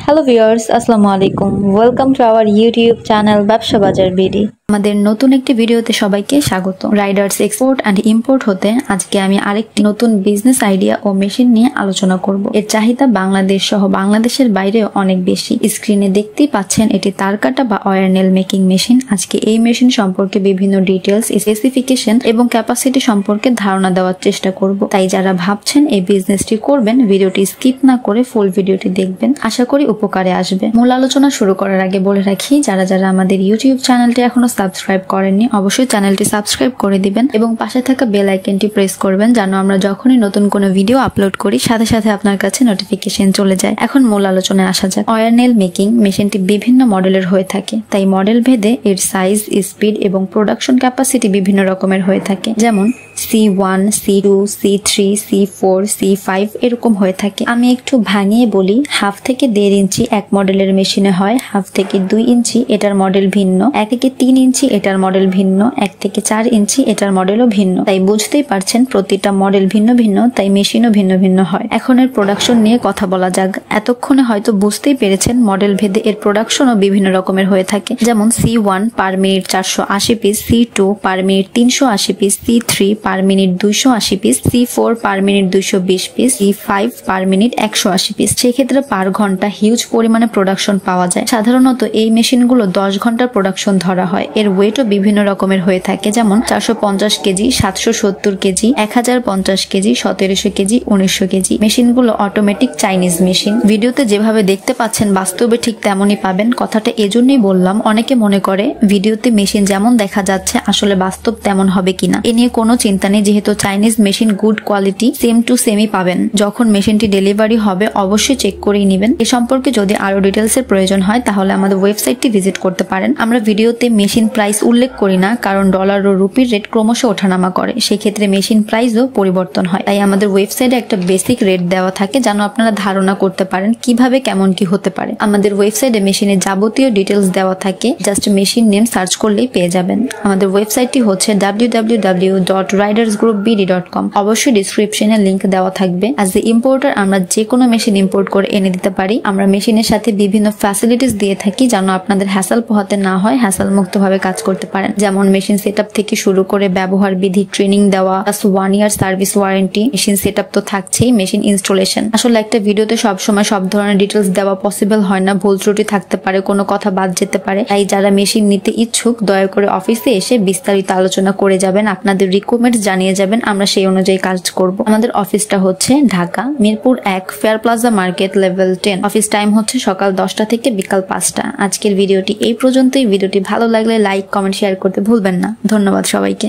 Hello viewers, Assalamu alaikum. Welcome to our YouTube channel BABSHA BAZAR BD. আমাদের নতুন একটি ভিডিওতে সবাইকে স্বাগত। রাইডার্স এক্সপোর্ট এন্ড ইম্পোর্ট হতে আজকে আমি আরেকটি নতুন বিজনেস আইডিয়া ও মেশিন নিয়ে আলোচনা করব। এর চাহিদা বাংলাদেশ সহ বাংলাদেশের বাইরেও অনেক বেশি। স্ক্রিনে দেখতেই পাচ্ছেন এটি তার কাটা বা ওয়্যার নেল মেকিং মেশিন। আজকে এই মেশিন সম্পর্কে বিভিন্ন ডিটেইলস, স্পেসিফিকেশন এবং ক্যাপাসিটি সম্পর্কে ধারণা দেওয়ার চেষ্টা করব। তাই যারা ভাবছেন এই বিজনেসটি করবেন, ভিডিওটি স্কিপ না করে ফুল ভিডিওটি দেখবেন। আশা করি উপকারে আসবে। মূল আলোচনা শুরু করার আগে বলে রাখি, যারা আমাদের ইউটিউব চ্যানেলটি এখনো সাবস্ক্রাইব করেননি অবশ্যই চ্যানেলটি সাবস্ক্রাইব করে দিবেন এবং পাশে থাকা বেল আইকনটি প্রেস করবেন যেন আমরা যখনই নতুন কোনো ভিডিও আপলোড করি সাথে সাথে আপনার কাছে নোটিফিকেশন চলে যায়। এখন মূল আলোচনায় আসা যাক। ওয়্যার নেল মেকিং মেশিনটি বিভিন্ন মডেলের হয়ে থাকে, তাই মডেল ভেদে এর সাইজ, স্পিড এবং প্রোডাকশন ক্যাপাসিটি বিভিন্ন রকমের হয়ে থাকে। যেমন C1, C2, C3, C4, C5 এরকম হয়ে থাকে। আমি একটু ভাঙিয়ে বলি, হাফ থেকে 1.5 ইঞ্চি এক মডেলের মেশিনে হয়, হাফ থেকে 2 ইঞ্চি এটার মডেল ভিন্ন, 1 থেকে 3 ইঞ্চি এটার মডেল ভিন্ন, 1 থেকে 4 ইঞ্চি এটার মডেলও ভিন্ন। তাই বুঝতেই পারছেন প্রতিটা মডেল ভিন্ন ভিন্ন, তাই মেশিনও ভিন্ন ভিন্ন হয়। এখন এর প্রোডাকশন নিয়ে কথা বলা যাক। এতক্ষণে হয়তো বুঝতেই পেরেছেন মডেল ভেদে এর প্রোডাকশনও বিভিন্ন রকমের হয়ে থাকে। যেমন C1 per minute 480 piece, C2 per minute 380 piece, C3 per minute 280 piece, C4 per minute 220 piece, C5 per minute 180 piece. সেক্ষেত্রে পার ঘন্টা হিউজ পরিমাণে প্রোডাকশন পাওয়া যায়। সাধারণত এই মেশিনগুলো 10 ঘন্টার প্রোডাকশন ধরা হয়। এর ওয়েটও বিভিন্ন রকমের হয়ে থাকে, যেমন 450 KG, 770 KG, 1050 KG, 1700 KG, 1900 KG. মেশিনগুলো অটোমেটিক চাইনিজ মেশিন। ভিডিওতে যেভাবে দেখতে পাচ্ছেন বাস্তবে ঠিক তেমনই পাবেন। কথাটা এজন্যই বললাম, অনেকে মনে করে ভিডিওতে মেশিন যেমন দেখা যাচ্ছে আসলে বাস্তব তেমন হবে কিনা। এ নিয়ে কোনো চিন্তা নেই, যেহেতু Chinese machine good quality, same to সেমই পাবেন। যখন মেশিনটি ডেলিভারি হবে অবশ্যই চেক করেই নেবেন। এ সম্পর্কে যদি আরো ডিটেলস এর প্রয়োজন হয় তাহলে আমাদের ওয়েবসাইটটি ভিজিট করতে পারেন। আমরা ভিডিওতে মেশিন প্রাইস উল্লেখ করি না, কারণ ডলার ও রুপির রেট ক্রমশ ওঠানামা করে, সেক্ষেত্রে মেশিন প্রাইসও পরিবর্তন হয়। তাই আমাদের ওয়েবসাইটে একটা বেসিক রেট দেওয়া থাকে যেন আপনারা ধারণা করতে পারেন কিভাবে কেমন কি হতে পারে। আমাদের ওয়েবসাইটে মেশিনের যাবতীয় ডিটেলস দেওয়া থাকে, জাস্ট মেশিন নেম সার্চ করলেই পেয়ে যাবেন। আমাদের ওয়েবসাইটটি হচ্ছে www.ridersgroupbd.com। অবশ্যই ডিসক্রিপশনে লিংক দেওয়া থাকবে। অ্যাজ এ ইম্পোর্টার আমরা যে কোনো মেশিন ইম্পোর্ট করে এনে দিতে পারি। আমরা মেশিনের সাথে বিভিন্ন ফ্যাসিলিটিস দিয়ে থাকি যেন আপনাদের হ্যাসেল পোহাতে না হয়, হ্যাসেল মুক্ত ভাবে কাজ করতে পারেন। যেমন মেশিন সেটআপ থেকে শুরু করে ব্যবহার বিধি ট্রেনিং দেওয়া, plus 1 year service warranty. Machine setup তো থাকছেই, মেশিন ইনস্টলেশন। আসলে একটা ভিডিওতে সবসময় সব ধরনের ডিটেলস দেওয়া পসিবল হয় না, ভুল ত্রুটি থাকতে পারে, কোনো কথা বাদ যেতে পারে। তাই যারা মেশিন নিতে ইচ্ছুক দয়া করে অফিসে এসে বিস্তারিত আলোচনা করে যাবেন, আপনাদের রিকোয়ারমেন্টস জানিয়ে যাবেন, আমরা সেই অনুযায়ী কাজ করব। আমাদের অফিসটা হচ্ছে Dhaka Mirpur 1 fair plaza market level 10। Office time হচ্ছে সকাল 10টা থেকে বিকাল 5টা। আজকের ভিডিওটি এই পর্যন্তই। ভিডিওটি ভালো লাগলে লাইক, কমেন্ট, শেয়ার করতে ভুলবেন না। ধন্যবাদ সবাইকে।